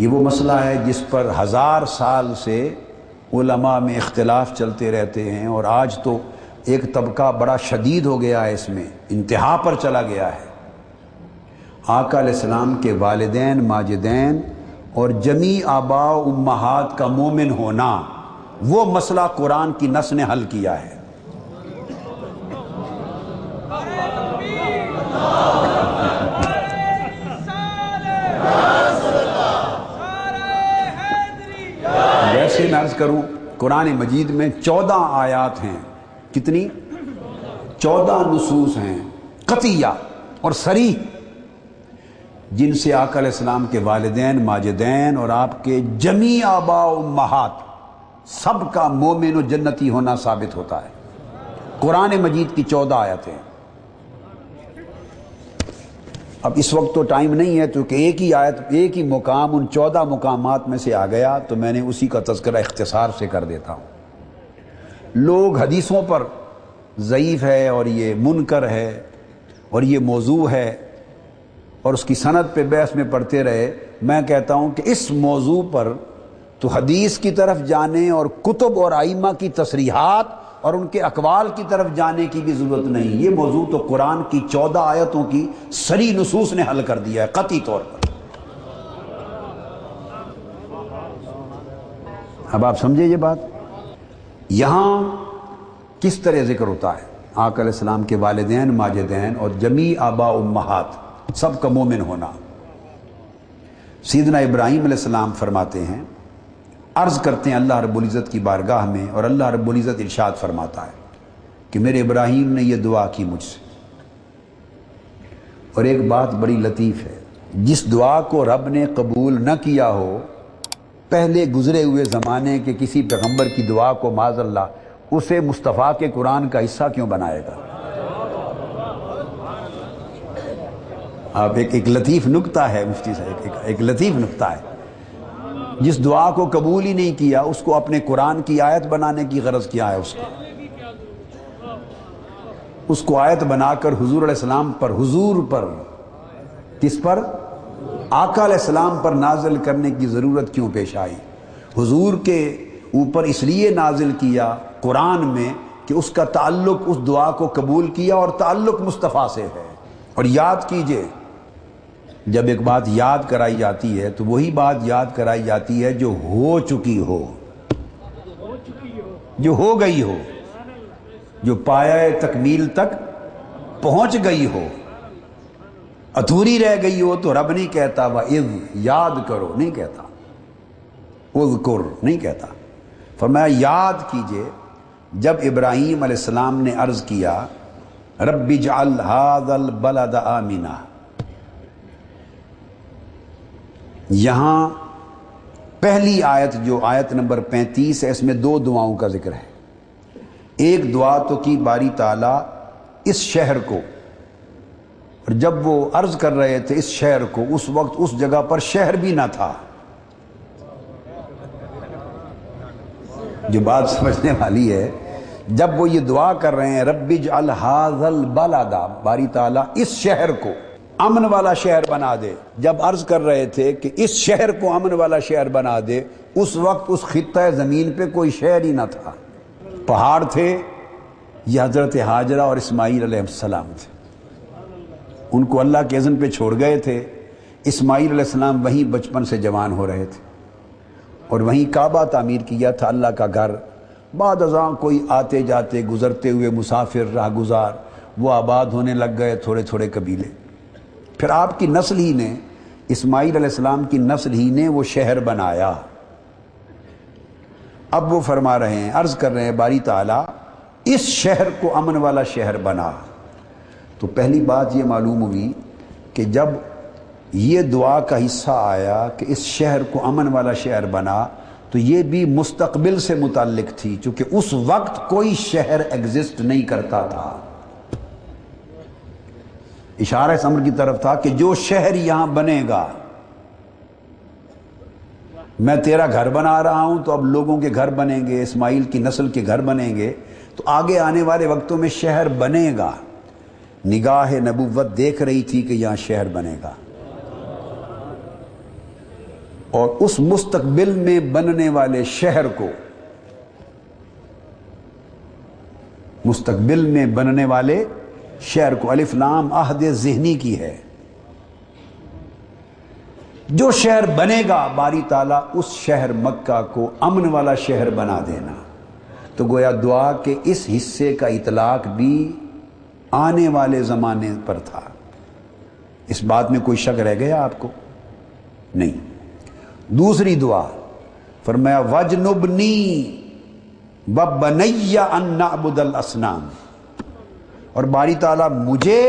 یہ وہ مسئلہ ہے جس پر 1000 سال سے علماء میں اختلاف چلتے رہتے ہیں، اور آج تو ایک طبقہ بڑا شدید ہو گیا ہے، اس میں انتہا پر چلا گیا ہے۔ آقا علیہ السلام کے والدین ماجدین اور جمیع آباء و امہات کا مومن ہونا، وہ مسئلہ قرآن کی نص نے حل کیا ہے۔ ویسے میں عرض کروں، قرآن مجید میں 14 آیات ہیں۔ کتنی؟ 14 نصوص ہیں قطعیہ اور صریح، جن سے آقا علیہ السلام کے والدین ماجدین اور آپ کے جمیع آباء و امہات سب کا مومن و جنتی ہونا ثابت ہوتا ہے۔ قرآن مجید کی 14 آیتیں۔ اب اس وقت تو ٹائم نہیں ہے، کیونکہ ایک ہی آیت، ایک ہی مقام ان 14 مقامات میں سے آ گیا، تو میں نے اسی کا تذکرہ اختصار سے کر دیتا ہوں۔ لوگ حدیثوں پر ضعیف ہے اور یہ منکر ہے اور یہ موضوع ہے اور اس کی سند پہ بحث میں پڑھتے رہے۔ میں کہتا ہوں کہ اس موضوع پر تو حدیث کی طرف جانے اور کتب اور ائمہ کی تصریحات اور ان کے اقوال کی طرف جانے کی بھی ضرورت نہیں۔ یہ موضوع تو قرآن کی 14 آیتوں کی صریح نصوص نے حل کر دیا ہے قطعی طور پر۔ اب آپ سمجھے یہ بات؟ یہاں کس طرح ذکر ہوتا ہے آقا علیہ السلام کے والدین ماجدین اور جمیع آباء و امہات سب کا مومن ہونا۔ سیدنا ابراہیم علیہ السلام فرماتے ہیں، عرض کرتے ہیں اللہ رب العزت کی بارگاہ میں، اور اللہ رب العزت ارشاد فرماتا ہے کہ میرے ابراہیم نے یہ دعا کی مجھ سے۔ اور ایک بات بڑی لطیف ہے، جس دعا کو رب نے قبول نہ کیا ہو، پہلے گزرے ہوئے زمانے کے کسی پیغمبر کی دعا کو معاذ اللہ، اسے مصطفیٰ کے قرآن کا حصہ کیوں بنائے گا؟ آپ ایک لطیف نکتہ ہے مفتی صاحب، ایک لطیف نکتہ ہے۔ جس دعا کو قبول ہی نہیں کیا، اس کو اپنے قرآن کی آیت بنانے کی غرض کیا ہے؟ اس کو آیت بنا کر حضور علیہ السلام پر، حضور پر، کس پر؟ آقا علیہ السلام پر نازل کرنے کی ضرورت کیوں پیش آئی؟ حضور کے اوپر اس لیے نازل کیا قرآن میں کہ اس کا تعلق، اس دعا کو قبول کیا اور تعلق مصطفیٰ سے ہے۔ اور یاد کیجئے، جب ایک بات یاد کرائی جاتی ہے تو وہی بات یاد کرائی جاتی ہے جو ہو چکی ہو، جو ہو گئی ہو، جو پایہ تکمیل تک پہنچ گئی ہو۔ ادھوری رہ گئی ہو تو رب نہیں کہتا وَإِذْ، یاد کرو نہیں کہتا، اذکر نہیں کہتا، فرمایا یاد کیجئے جب ابراہیم علیہ السلام نے عرض کیا رب اجعل ھذا البلد آمنا۔ یہاں پہلی آیت جو آیت نمبر 35 ہے، اس میں 2 دعاؤں کا ذکر ہے۔ ایک دعا تو کی باری تعالیٰ اس شہر کو، اور جب وہ عرض کر رہے تھے اس شہر کو، اس وقت اس جگہ پر شہر بھی نہ تھا۔ جو بات سمجھنے والی ہے، جب وہ یہ دعا کر رہے ہیں رب اجعل ھذا البلد، باری تعالیٰ اس شہر کو امن والا شہر بنا دے، جب عرض کر رہے تھے کہ اس شہر کو امن والا شہر بنا دے، اس وقت اس خطہ زمین پہ کوئی شہر ہی نہ تھا۔ پہاڑ تھے، یہ حضرت ہاجرہ اور اسماعیل علیہ السلام تھے، ان کو اللہ کے اذن پہ چھوڑ گئے تھے۔ اسماعیل علیہ السلام وہیں بچپن سے جوان ہو رہے تھے، اور وہیں کعبہ تعمیر کیا تھا، اللہ کا گھر۔ بعد ازاں کوئی آتے جاتے گزرتے ہوئے مسافر راہ گزار، وہ آباد ہونے لگ گئے تھوڑے تھوڑے قبیلے۔ پھر آپ کی نسل ہی نے، اسماعیل علیہ السلام کی نسل ہی نے وہ شہر بنایا۔ اب وہ فرما رہے ہیں، عرض کر رہے ہیں باری تعالیٰ اس شہر کو امن والا شہر بنا۔ تو پہلی بات یہ معلوم ہوئی کہ جب یہ دعا کا حصہ آیا کہ اس شہر کو امن والا شہر بنا، تو یہ بھی مستقبل سے متعلق تھی، چونکہ اس وقت کوئی شہر ایگزسٹ نہیں کرتا تھا۔ اشارہ اس امر کی طرف تھا کہ جو شہر یہاں بنے گا، میں تیرا گھر بنا رہا ہوں تو اب لوگوں کے گھر بنیں گے، اسماعیل کی نسل کے گھر بنیں گے، تو آگے آنے والے وقتوں میں شہر بنے گا۔ نگاہ نبوت دیکھ رہی تھی کہ یہاں شہر بنے گا۔ اور اس مستقبل میں بننے والے شہر کو، مستقبل میں بننے والے شہر کو، الف لام عہد ذہنی کی ہے، جو شہر بنے گا باری تعالیٰ اس شہر مکہ کو امن والا شہر بنا دینا۔ تو گویا دعا کے اس حصے کا اطلاق بھی آنے والے زمانے پر تھا۔ اس بات میں کوئی شک رہ گیا آپ کو؟ نہیں۔ دوسری دعا فرمایا وجنبنی وبنی ان نعبد الاصنام، اور باری تعالیٰ مجھے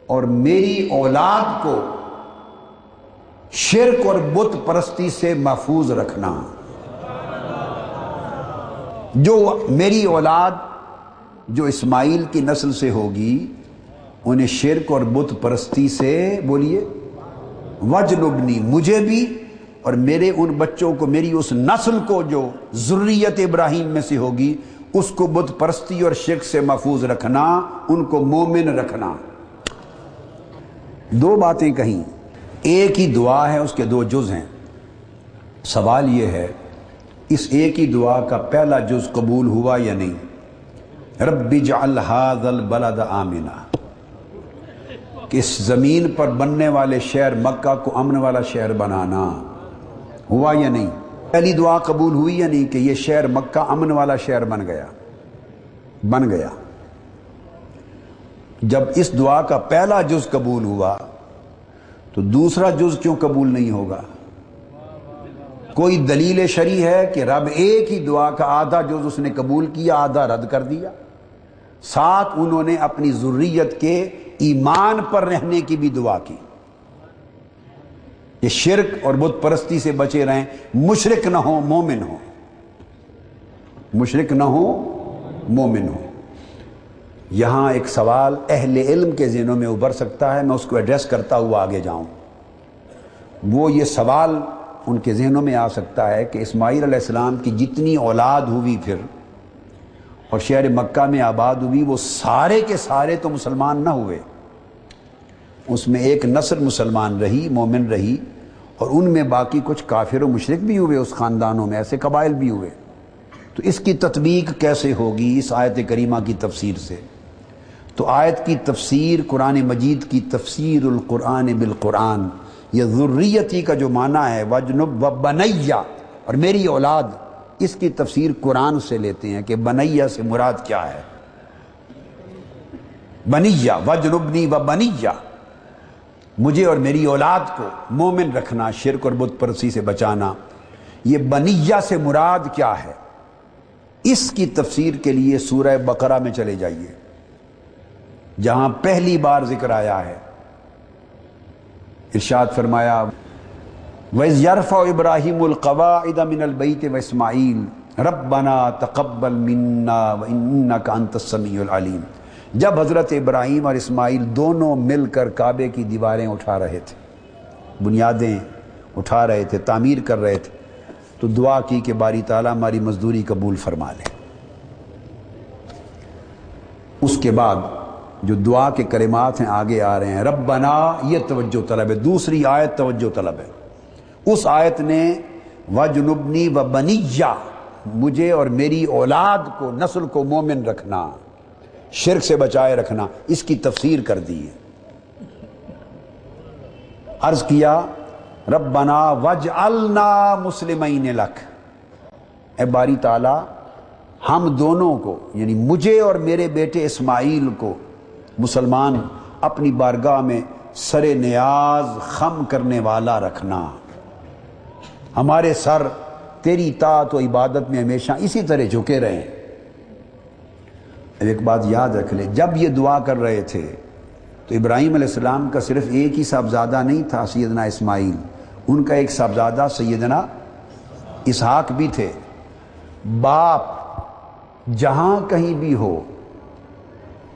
اور میری اولاد کو شرک اور بت پرستی سے محفوظ رکھنا۔ جو میری اولاد جو اسماعیل کی نسل سے ہوگی انہیں شرک اور بت پرستی سے، بولیے، وجنبنی، مجھے بھی اور میرے ان بچوں کو، میری اس نسل کو جو ذریت ابراہیم میں سے ہوگی، اس کو بت پرستی اور شرک سے محفوظ رکھنا، ان کو مومن رکھنا۔ دو باتیں کہیں، ایک ہی دعا ہے، اس کے دو جز ہیں۔ سوال یہ ہے اس ایک ہی دعا کا پہلا جز قبول ہوا یا نہیں؟ رب اجعل ھذا البلد آمنا، کہ اس زمین پر بننے والے شہر مکہ کو امن والا شہر بنانا، ہوا یا نہیں؟ پہلی دعا قبول ہوئی یا نہیں کہ یہ شہر مکہ امن والا شہر بن گیا؟ بن گیا۔ جب اس دعا کا پہلا جز قبول ہوا تو دوسرا جز کیوں قبول نہیں ہوگا؟ کوئی دلیل شرعی ہے کہ رب ایک ہی دعا کا آدھا جز اس نے قبول کیا، آدھا رد کر دیا؟ ساتھ انہوں نے اپنی ذریت کے ایمان پر رہنے کی بھی دعا کی، یہ شرک اور بت پرستی سے بچے رہیں، مشرک نہ ہو مومن ہو، مشرک نہ ہو مومن ہو۔ یہاں ایک سوال اہل علم کے ذہنوں میں ابھر سکتا ہے، میں اس کو ایڈریس کرتا ہوا آگے جاؤں۔ وہ یہ سوال ان کے ذہنوں میں آ سکتا ہے کہ اسماعیل علیہ السلام کی جتنی اولاد ہوئی پھر اور شہر مکہ میں آباد ہوئی، وہ سارے کے سارے تو مسلمان نہ ہوئے، اس میں ایک نسل مسلمان رہی، مومن رہی، اور ان میں باقی کچھ کافر و مشرک بھی ہوئے، اس خاندانوں میں ایسے قبائل بھی ہوئے۔ تو اس کی تطبیق کیسے ہوگی اس آیت کریمہ کی تفسیر سے؟ تو آیت کی تفسیر، قرآن مجید کی تفسیر القرآن بالقرآن، یہ ذریتی کا جو معنی ہے وجنب و بنیہ اور میری اولاد، اس کی تفسیر قرآن سے لیتے ہیں کہ بنیہ سے مراد کیا ہے۔ بنیہ، وجنبنی و بنیہ، مجھے اور میری اولاد کو مومن رکھنا، شرک اور بت پرستی سے بچانا۔ یہ بنیہ سے مراد کیا ہے؟ اس کی تفسیر کے لیے سورہ بقرہ میں چلے جائیے، جہاں پہلی بار ذکر آیا ہے۔ ارشاد فرمایا وَإِذْ يَرْفَعُ إِبْرَاهِيمُ الْقَوَاعِدَ مِنَ الْبَيْتِ وَإِسْمَاعِيلُ رَبَّنَا تَقَبَّلْ مِنَّا وَإِنَّكَ أَنْتَ السَّمِيعُ الْعَلِيمُ، جب حضرت ابراہیم اور اسماعیل دونوں مل کر کعبے کی دیواریں اٹھا رہے تھے، بنیادیں اٹھا رہے تھے، تعمیر کر رہے تھے، تو دعا کی کہ باری تعالیٰ ہماری مزدوری قبول فرما لے۔ اس کے بعد جو دعا کے کلمات ہیں آگے آ رہے ہیں، ربنا، یہ توجہ طلب ہے، دوسری آیت توجہ طلب ہے۔ اس آیت نے وجنبنی و بنیہ، مجھے اور میری اولاد کو، نسل کو مومن رکھنا، شرک سے بچائے رکھنا، اس کی تفسیر کر دی ہے۔ عرض کیا ربنا وجعلنا مسلمین لک، اے باری تعالی ہم دونوں کو، یعنی مجھے اور میرے بیٹے اسماعیل کو، مسلمان اپنی بارگاہ میں سر نیاز خم کرنے والا رکھنا، ہمارے سر تیری اطاعت و عبادت میں ہمیشہ اسی طرح جھکے رہیں۔ ایک بات یاد رکھ لیں، جب یہ دعا کر رہے تھے تو ابراہیم علیہ السلام کا صرف ایک ہی صاحبزادہ نہیں تھا سیدنا اسماعیل، ان کا ایک صاحبزادہ سیدنا اسحاق بھی تھے۔ باپ جہاں کہیں بھی ہو،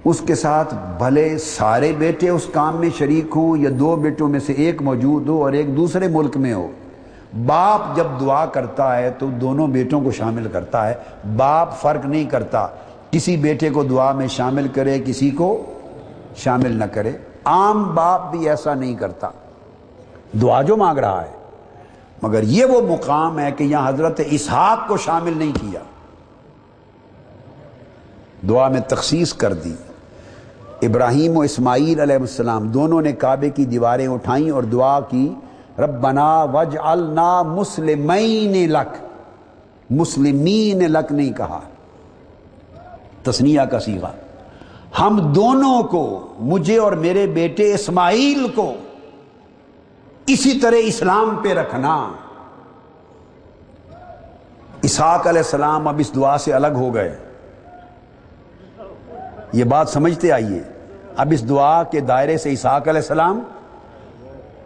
اس کے ساتھ بھلے سارے بیٹے اس کام میں شریک ہوں یا دو بیٹوں میں سے ایک موجود ہو اور ایک دوسرے ملک میں ہو، باپ جب دعا کرتا ہے تو دونوں بیٹوں کو شامل کرتا ہے۔ باپ فرق نہیں کرتا، کسی بیٹے کو دعا میں شامل کرے، کسی کو شامل نہ کرے۔ عام باپ بھی ایسا نہیں کرتا، دعا جو مانگ رہا ہے مگر یہ وہ مقام ہے کہ یہاں حضرت اسحاق کو شامل نہیں کیا، دعا میں تخصیص کر دی۔ ابراہیم و اسماعیل علیہ السلام دونوں نے کعبے کی دیواریں اٹھائیں اور دعا کی، ربنا وجعلنا مسلمین لک، مسلمین لک نہیں کہا، تثنیہ کا صیغہ، ہم دونوں کو، مجھے اور میرے بیٹے اسماعیل کو اسی طرح اسلام پہ رکھنا۔ اسحاق علیہ السلام اب اس دعا سے الگ ہو گئے، یہ بات سمجھتے آئیے، اب اس دعا کے دائرے سے اسحاق علیہ السلام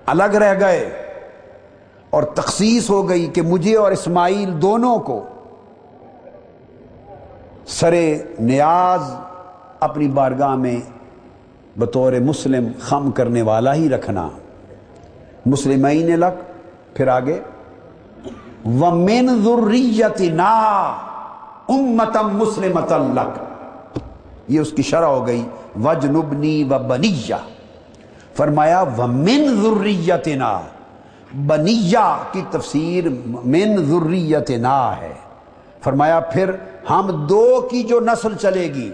الگ رہ گئے اور تخصیص ہو گئی کہ مجھے اور اسماعیل دونوں کو سرے نیاز اپنی بارگاہ میں بطور مسلم خم کرنے والا ہی رکھنا۔ مسلمین لک، پھر آگے وَمِن ذُرِّيَّتِنَا أُمَّةً مُسْلِمَةً لَكَ، یہ اس کی شرح ہو گئی وَجْنُبْنِي وَبَنِيَّ، فرمایا وَمِن ذُرِّيَّتِنَا، بنیہ کی تفسیر من ذریتنا ہے، فرمایا پھر ہم دو کی جو نسل چلے گی۔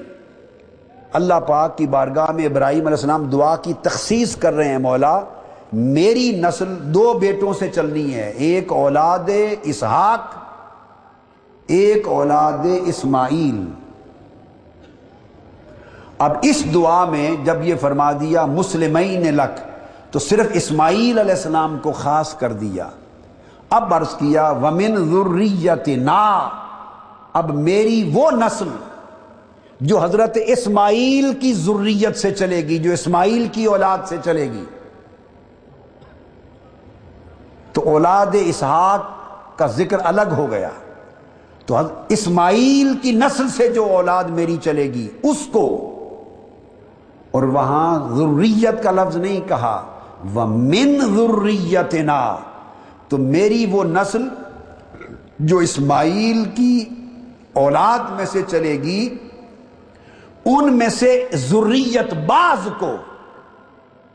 اللہ پاک کی بارگاہ میں ابراہیم علیہ السلام دعا کی تخصیص کر رہے ہیں، مولا میری نسل دو بیٹوں سے چلنی ہے، ایک اولاد اسحاق، ایک اولاد اسماعیل۔ اب اس دعا میں جب یہ فرما دیا مسلمین لک، تو صرف اسماعیل علیہ السلام کو خاص کر دیا۔ اب عرض کیا وَمِن ذُرِّيَّتِنَا، اب میری وہ نسل جو حضرت اسماعیل کی ذریت سے چلے گی، جو اسماعیل کی اولاد سے چلے گی، تو اولاد اسحاق کا ذکر الگ ہو گیا، تو اسماعیل کی نسل سے جو اولاد میری چلے گی اس کو، اور وہاں ذریت کا لفظ نہیں کہا، وَمِن ذُرِّيَّتِنَا، تو میری وہ نسل جو اسماعیل کی اولاد میں سے چلے گی، ان میں سے ذریت بعض کو،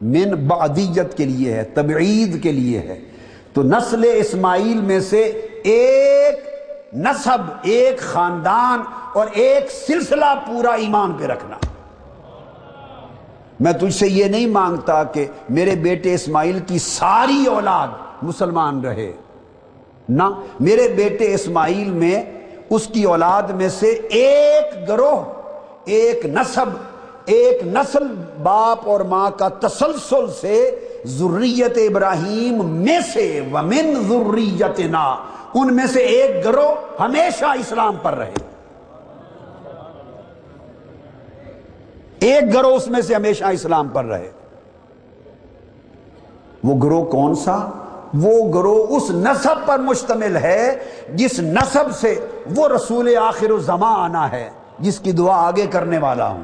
من بعدیت کے لیے ہے، تبعید کے لیے ہے، تو نسل اسماعیل میں سے ایک نسب، ایک خاندان اور ایک سلسلہ پورا ایمان پہ رکھنا۔ میں تجھ سے یہ نہیں مانگتا کہ میرے بیٹے اسماعیل کی ساری اولاد مسلمان رہے، نہ، میرے بیٹے اسماعیل میں اس کی اولاد میں سے ایک گروہ، ایک نسب، ایک نسل باپ اور ماں کا تسلسل سے ذریت ابراہیم میں سے، وَمِن ذُرِّيَّتِنَا، ان میں سے ایک گروہ ہمیشہ اسلام پر رہے، ایک گروہ اس میں سے ہمیشہ اسلام پر رہے۔ وہ گروہ کون سا؟ وہ گروہ اس نسب پر مشتمل ہے جس نسب سے وہ رسول آخر الزمان آنا ہے، جس کی دعا آگے کرنے والا ہوں،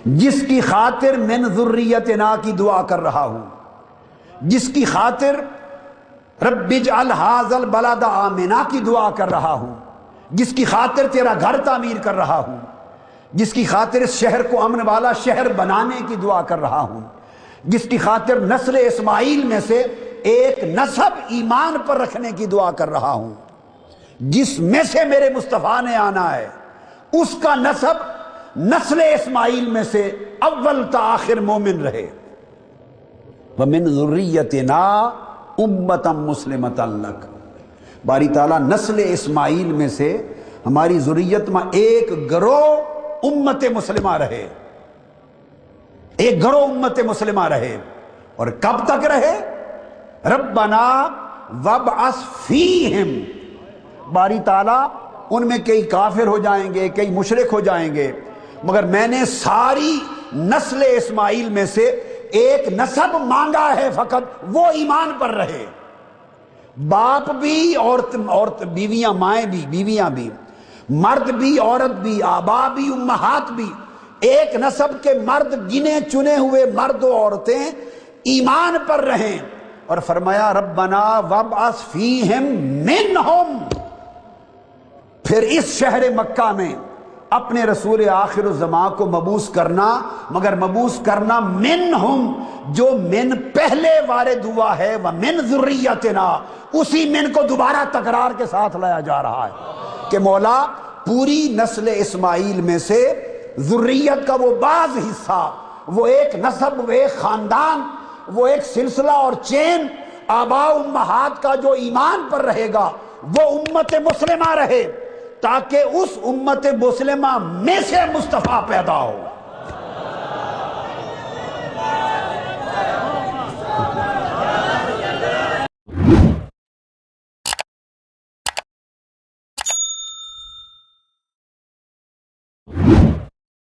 جس کی خاطر من ذریتنا کی دعا کر رہا ہوں، جس کی خاطر رب اجعل ھذا البلد آمنا کی دعا کر رہا ہوں، جس کی خاطر تیرا گھر تعمیر کر رہا ہوں، جس کی خاطر اس شہر کو امن والا شہر بنانے کی دعا کر رہا ہوں، جس کی خاطر نسل اسماعیل میں سے ایک نسب ایمان پر رکھنے کی دعا کر رہا ہوں، جس میں سے میرے مصطفیٰ نے آنا ہے، اس کا نسب نسل اسماعیل میں سے اول تا آخر مومن رہے۔ وَمِن ذُرِّيَّتِنَا أُمَّةً مُسْلِمَةً لَكَ، باری تعالیٰ نسل اسماعیل میں سے ہماری ذریت میں ایک گروہ امت مسلمہ رہے، ایک گروہ امت مسلمہ رہے، اور کب تک رہے؟ ربنا وابعث فیہم، باری تعالیٰ ان میں کئی کافر ہو جائیں گے، کئی مشرک ہو جائیں گے، مگر میں نے ساری نسل اسماعیل میں سے ایک نسب مانگا ہے فقط، وہ ایمان پر رہے، باپ بھی، عورت بیویاں، مائیں بھی، بیویاں بھی، مرد بھی، عورت بھی، آبا بھی، امہات بھی، ایک نسب کے مرد، گنے چنے ہوئے مرد و عورتیں ایمان پر رہیں، اور فرمایا ربنا وابعث فیہم منہم، پھر اس شہر مکہ میں اپنے رسول آخر الزمان کو مبعوث کرنا، مگر مبعوث کرنا منہم، جو من پہلے وارد ہوا ہے، ومن ذریتنا، اسی من کو دوبارہ تکرار کے ساتھ لایا جا رہا ہے کہ مولا پوری نسل اسماعیل میں سے ذریت کا وہ بعض حصہ، وہ ایک نسب، وہ ایک خاندان، وہ ایک سلسلہ اور چین آباء امہات کا جو ایمان پر رہے گا وہ امت مسلمہ رہے، تاکہ اس امت مسلمہ میں سے مصطفیٰ پیدا ہو۔